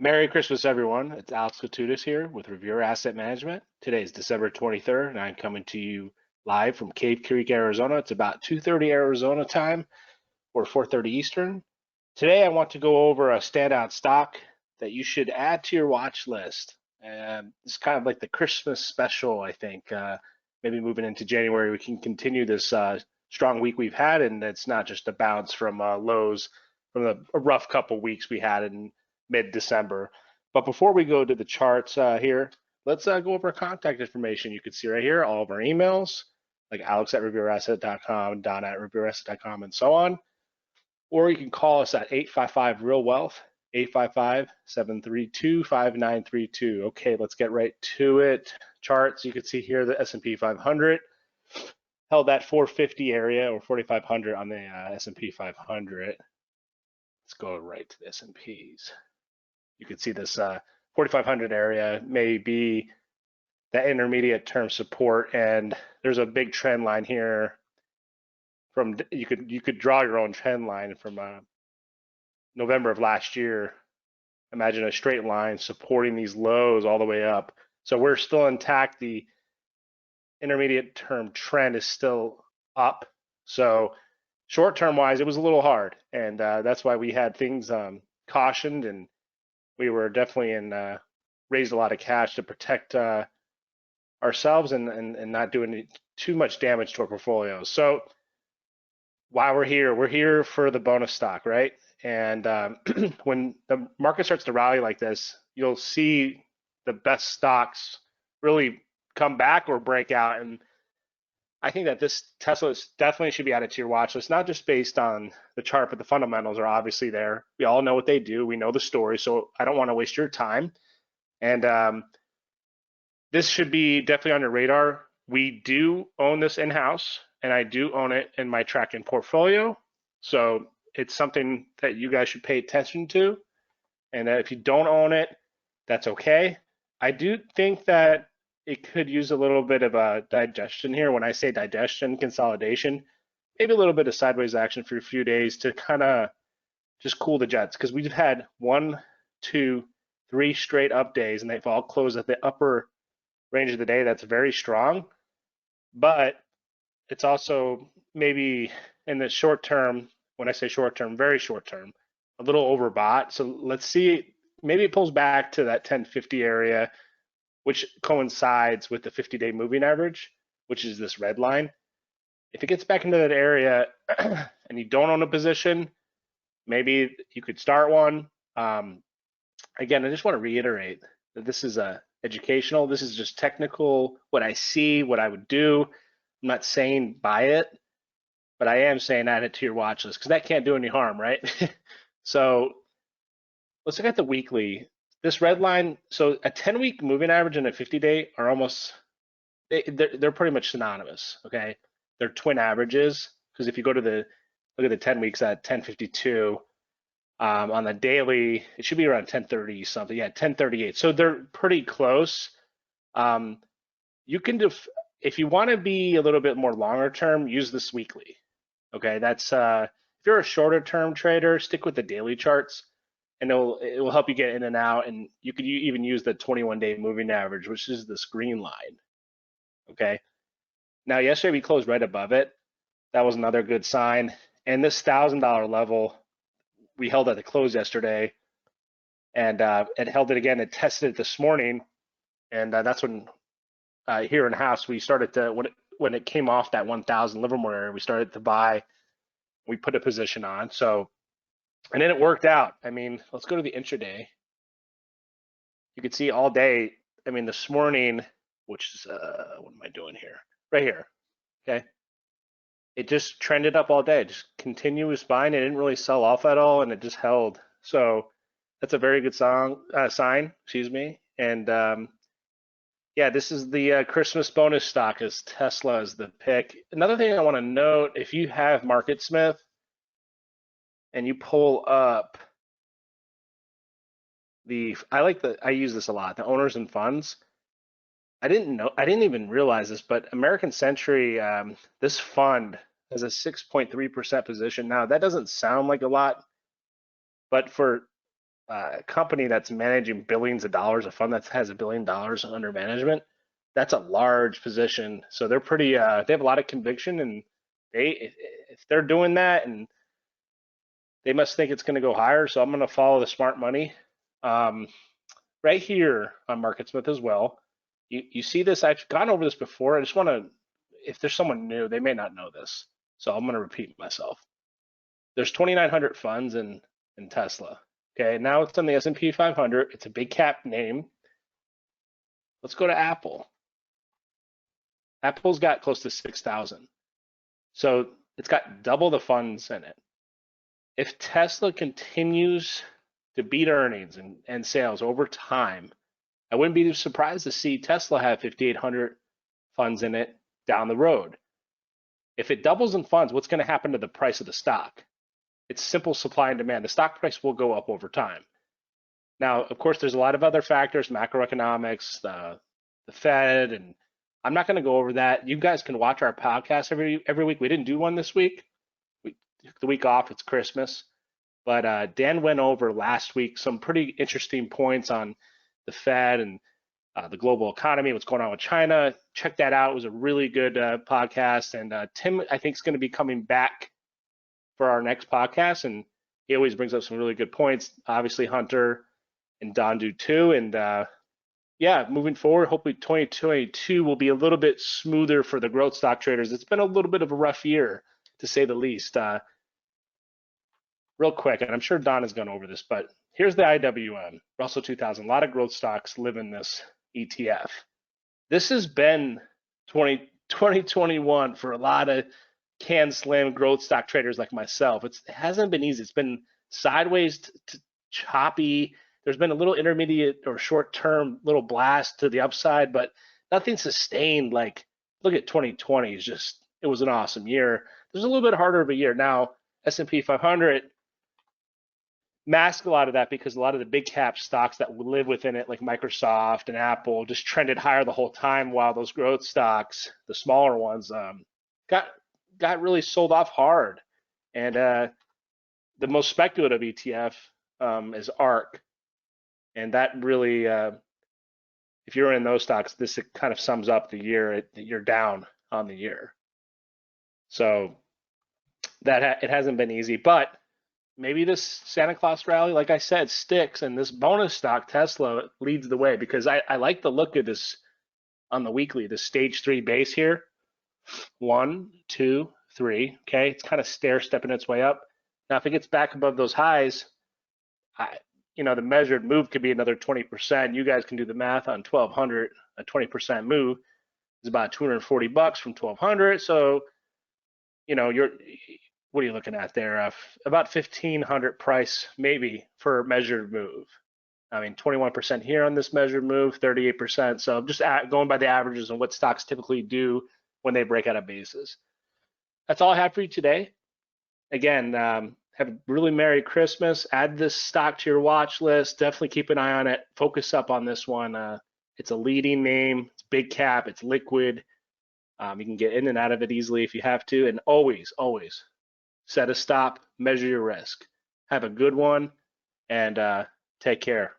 Merry Christmas, everyone. It's Alex Katutis here with Revere Asset Management. Today is December 23rd, and I'm coming to you live from Cave Creek, Arizona. It's about 2:30 Arizona time or 4:30 Eastern. Today, I want to go over a standout stock that you should add to your watch list. It's kind of like the Christmas special, I think. Maybe moving into January, we can continue this strong week we've had, and it's not just a bounce from lows from a rough couple weeks we had in mid-December. But before we go to the charts here, let's go over our contact information. You can see right here all of our emails, like alex@revereasset.com, don@revereasset.com, and so on. Or you can call us at 855-REAL-WEALTH, 855-732-5932. Okay, let's get right to it. Charts, you can see here the S&P 500 held that 450 area or 4,500 on the S&P 500. Let's go right to the S&Ps. You can see this 4,500 area may be that intermediate term support, and there's a big trend line here. From you could draw your own trend line from November of last year. Imagine a straight line supporting these lows all the way up. So we're still intact. The intermediate term trend is still up. So short term wise, it was a little hard, and that's why we had things cautioned, and we were definitely raised a lot of cash to protect ourselves and not doing too much damage to our portfolios. So while we're here for the bonus stock, right? And when the market starts to rally like this, you'll see the best stocks really come back or break out. And I think that this Tesla definitely should be added to your watch list, not just based on the chart, but the fundamentals are obviously there. We all know what they do. We know the story, so I don't want to waste your time. And this should be definitely on your radar. We do own this in-house, and I do own it in my tracking portfolio. So it's something that you guys should pay attention to. And if you don't own it, that's okay. I do think that it could use a little bit of a digestion here. When I say digestion, consolidation, maybe a little bit of sideways action for a few days to kind of just cool the jets, because we've had 1, 2, 3 straight up days, and they've all closed at the upper range of the day. That's very strong, but it's also maybe in the short term, when I say short term, very short term, a little overbought. So let's see, maybe it pulls back to that 1050 area, which coincides with the 50-day moving average, which is this red line. If it gets back into that area and you don't own a position, maybe you could start one. Again, I just want to reiterate that this is educational. This is just technical, what I see, what I would do. I'm not saying buy it, but I am saying add it to your watch list, because that can't do any harm, right? So let's look at the weekly. This red line, so a 10-week moving average and a 50-day are almost, they're pretty much synonymous, okay? They're twin averages, because if you go to look at the 10 weeks at 1052, on the daily, it should be around 1030 something. Yeah, 1038. So they're pretty close. You can do, if you want to be a little bit more longer term, use this weekly. Okay, that's if you're a shorter term trader, stick with the daily charts, and it will help you get in and out. And you could even use the 21-day moving average, which is this green line. Okay. Now yesterday we closed right above it. That was another good sign. And this $1,000 level, we held at the close yesterday, and it held it again. It tested it this morning, and that's when here in house we started to, when it came off that 1,000 Livermore area, we started to buy. We put a position on. So, and then it worked out. I mean, let's go to the intraday. You can see all day. I mean, this morning, which is what am I doing here? Right here. Okay. It just trended up all day, just continuous buying. It didn't really sell off at all, and it just held. So that's a very good sign, excuse me. And yeah, this is the Christmas bonus stock, as Tesla is the pick. Another thing I want to note, if you have MarketSmith and you pull up I use this a lot, the owners and funds. I didn't even realize this, but American Century, this fund has a 6.3% position. Now, that doesn't sound like a lot, but for company that's managing billions of dollars, a fund that has $1 billion under management, that's a large position. So they're pretty, they have a lot of conviction, and if they're doing that, and they must think it's going to go higher. So I'm going to follow the smart money. Right here on MarketSmith as well. You see this, I've gone over this before. I just want to, if there's someone new, they may not know this. So I'm going to repeat myself. There's 2,900 funds in Tesla. Okay, now it's on the S&P 500. It's a big cap name. Let's go to Apple. Apple's got close to 6,000. So it's got double the funds in it. If Tesla continues to beat earnings and sales over time, I wouldn't be surprised to see Tesla have 5,800 funds in it down the road. If it doubles in funds, what's going to happen to the price of the stock? It's simple supply and demand. The stock price will go up over time. Now, of course, there's a lot of other factors, macroeconomics, the Fed, and I'm not going to go over that. You guys can watch our podcast every week. We didn't do one this week. We took the week off. It's Christmas. But Dan went over last week some pretty interesting points on the Fed and the global economy, what's going on with China. Check that out. It was a really good podcast. And Tim, I think, is going to be coming back for our next podcast. And he always brings up some really good points. Obviously, Hunter and Don do too. And yeah, moving forward, hopefully 2022 will be a little bit smoother for the growth stock traders. It's been a little bit of a rough year, to say the least. Real quick, and I'm sure Don has gone over this, but here's the IWM, Russell 2000. A lot of growth stocks live in this ETF. This has been 2021 for a lot of can slam growth stock traders like myself. It hasn't been easy. It's been sideways to choppy. There's been a little intermediate or short-term little blast to the upside, but nothing sustained. Like, look at 2020. It was an awesome year. There's a little bit harder of a year. Now, S&P 500 mask a lot of that because a lot of the big cap stocks that live within it, like Microsoft and Apple, just trended higher the whole time, while those growth stocks, the smaller ones, got really sold off hard. And the most speculative ETF is ARK, and that really, if you're in those stocks, this kind of sums up the year. You're down on the year, so that it hasn't been easy, but maybe this Santa Claus rally, like I said, sticks, and this bonus stock Tesla leads the way, because I like the look of this on the weekly, the stage 3 base here. 1, 2, 3. Okay, it's kind of stair stepping its way up. Now, if it gets back above those highs, the measured move could be another 20%. You guys can do the math on 1,200. A 20% move is about $240 from 1,200. So, what are you looking at there? About 1,500 price maybe for a measured move. I mean, 21% here on this measured move, 38%. So just going by the averages and what stocks typically do when they break out of bases. That's all I have for you today. Again, have a really Merry Christmas. Add this stock to your watch list. Definitely keep an eye on it. Focus up on this one. It's a leading name. It's big cap. It's liquid. You can get in and out of it easily if you have to. And always, always set a stop, measure your risk. Have a good one, and take care.